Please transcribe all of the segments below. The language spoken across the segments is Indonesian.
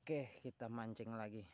Oke, kita mancing lagi.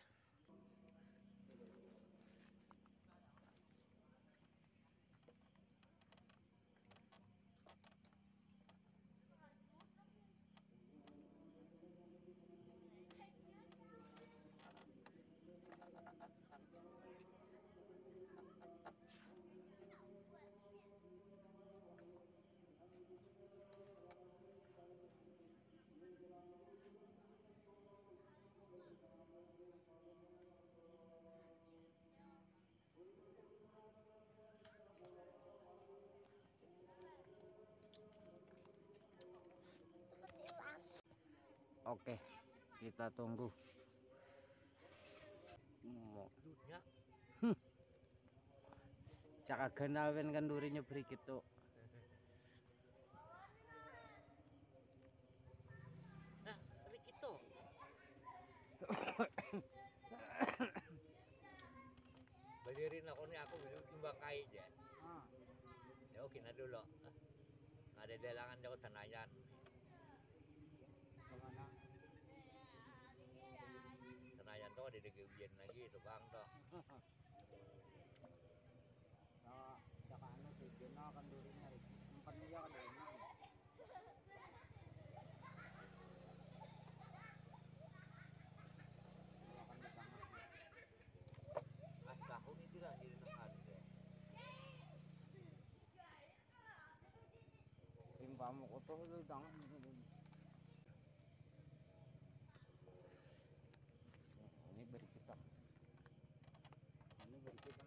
Oke, kita tunggu. Cak ganawin kan durinya beri gitu. Nah, beri gitu. Badirin ako ni ako timbang kai je. Ya oke na dulu. Ada dalangan daw tanayan. Tanayan to ada ujian lagi itu bang to. Saka ano, video na kan durinya rin. Empat niya kan durinya. Ah tahun itu lah di dekat. Rimbamu ko to dang. Ini beri kita. Ini beri kita.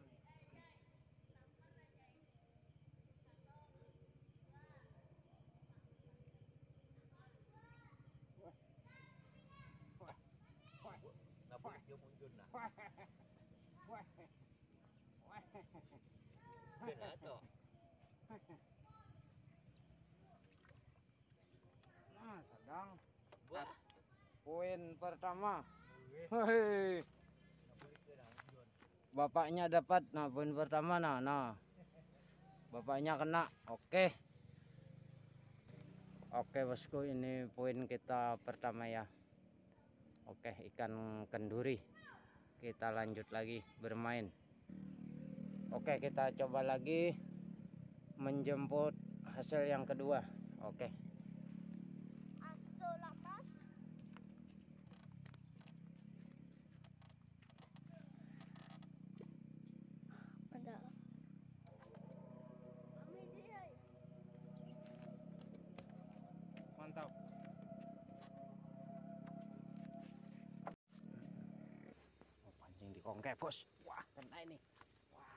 Nabulit yung muncul na. Kena to. Nah, sedang. Wah. Poin pertama. Hei. Bapaknya dapat. Nah, poin pertama nah. Bapaknya kena. Oke. Oke, bosku, ini poin kita pertama ya. Oke, ikan kenduri. Kita lanjut lagi bermain. Oke, kita coba lagi menjemput hasil yang kedua. Oke. Mantap. Oh, pancing di kongke, bos. Wah, kena ini. Wah.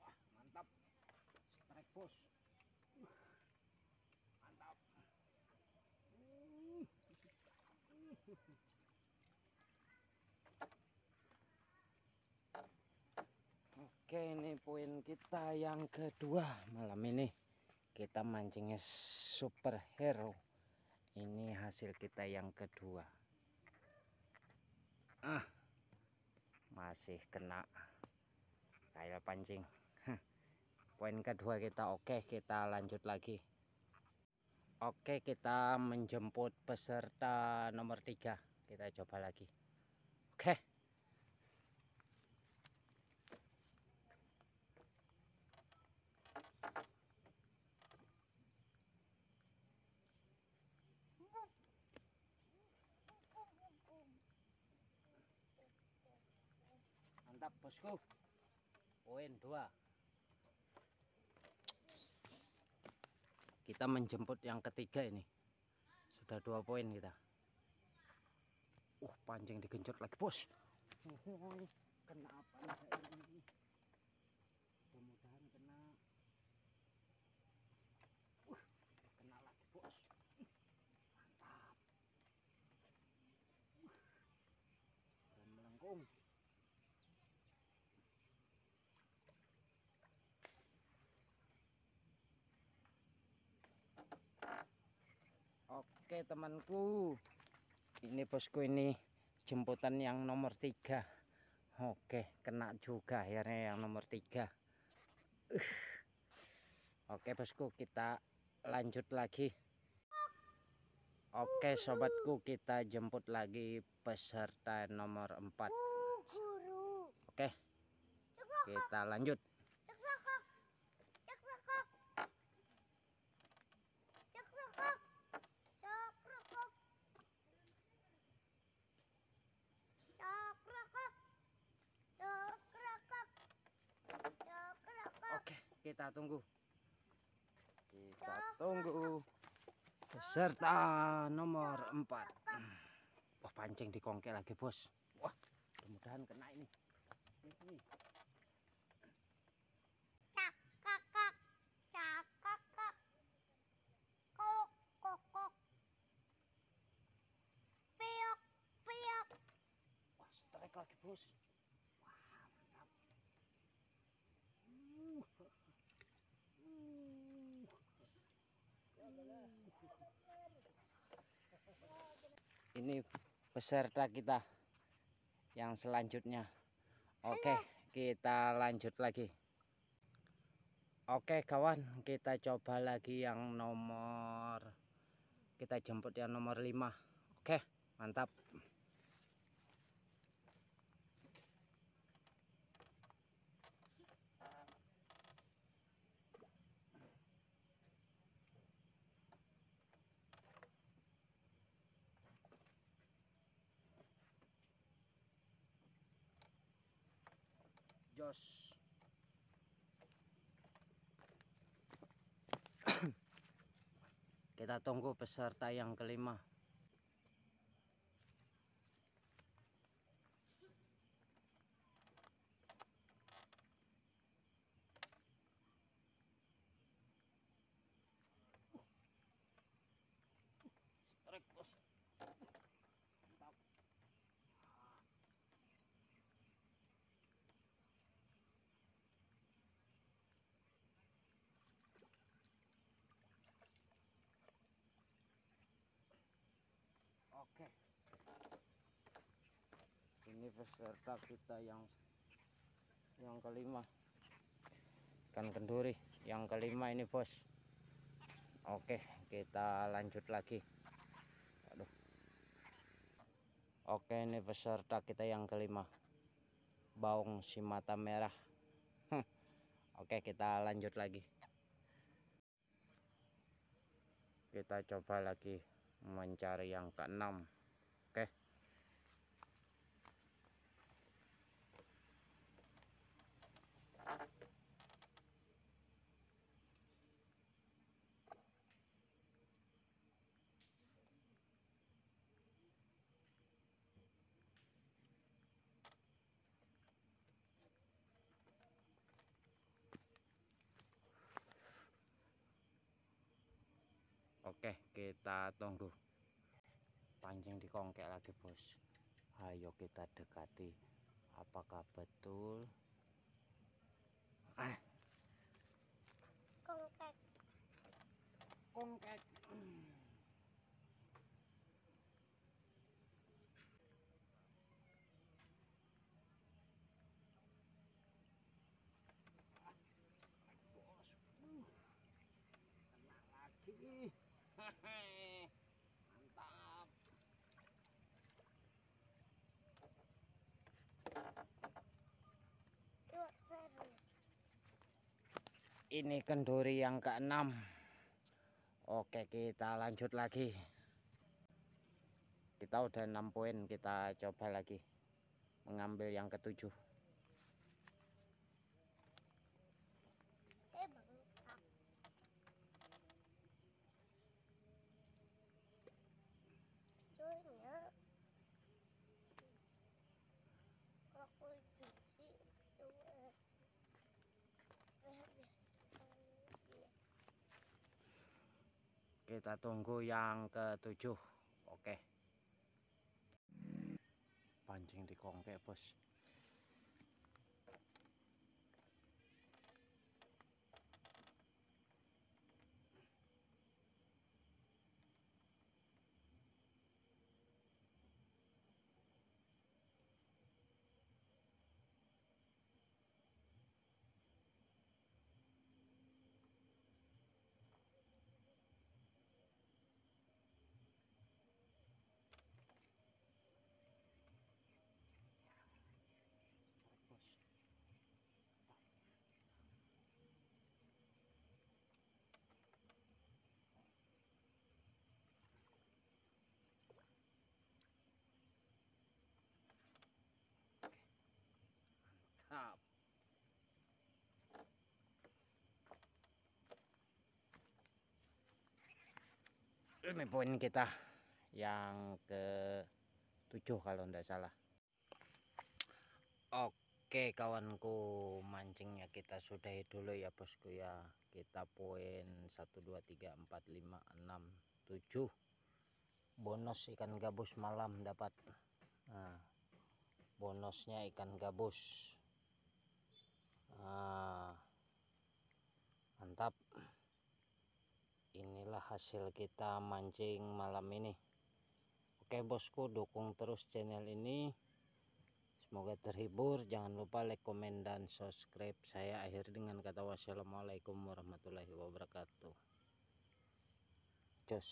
Wah, mantap. Strike, bos. Mantap. Oke, ini poin kita yang kedua malam ini. Kita mancingnya superhero. Ini hasil kita yang kedua. Masih kena kayak pancing. Poin kedua kita. Oke, kita lanjut lagi. Oke, kita menjemput peserta nomor 3. Kita coba lagi. Oke. Mantap, bosku. Poin 2. Kita menjemput yang ketiga ini. Sudah 2 poin kita. Pancing digenjot lagi, bos. Kena apa ini? Mudah-mudahan kena. Kena lagi, bos. Mantap. Dan melengkung. Oke, temanku. Ini bosku, ini jemputan yang nomor 3. Oke, kena juga akhirnya yang nomor 3. Oke bosku, kita lanjut lagi. Oke sobatku, kita jemput lagi peserta nomor 4. Oke, kita lanjut. Oke, kita tunggu. Kita tunggu peserta nomor 4. Wah, pancing di kongke lagi bos. Wah, mudah-mudahan kena ini. Ini. Wah, strike lagi bos. Wah, mantap. Ini peserta kita yang selanjutnya. Oke, kita lanjut lagi. Oke kawan, kita coba lagi yang nomor, kita jemput yang nomor 5. Oke, mantap. Jos. Kita tunggu peserta yang kelima. Strike bos. Mantap. Oke. Ini peserta kita yang kelima. Ikan kenduri yang kelima ini bos. Oke, kita lanjut lagi. Aduh. Oke, ini peserta kita yang kelima. Baung si mata merah. Oke, kita lanjut lagi. Kita coba lagi mencari yang keenam. Oke. Oke, kita tunggu. Pancing di kongkek lagi bos. Ayo kita dekati. Apakah betul? Kongkek. Kongkek. Lagi. Mantap. Ini kenduri yang keenam. Oke, kita lanjut lagi. Kita udah 6 poin, kita coba lagi mengambil yang ketujuh. Kita tunggu yang ketujuh. Oke. Pancing di kongkek bos. Ini poin kita yang ke-7 kalau tidak salah. Oke kawanku, mancingnya kita sudahi dulu ya bosku ya. Kita poin 1 2 3 4 5 6 7. Bonus ikan gabus malam dapat. Nah, bonusnya ikan gabus. Nah, mantap. Inilah hasil kita mancing malam ini. Oke bosku, dukung terus channel ini. Semoga terhibur. Jangan lupa like, komen, dan subscribe. Saya akhiri dengan kata wassalamualaikum warahmatullahi wabarakatuh. Cus.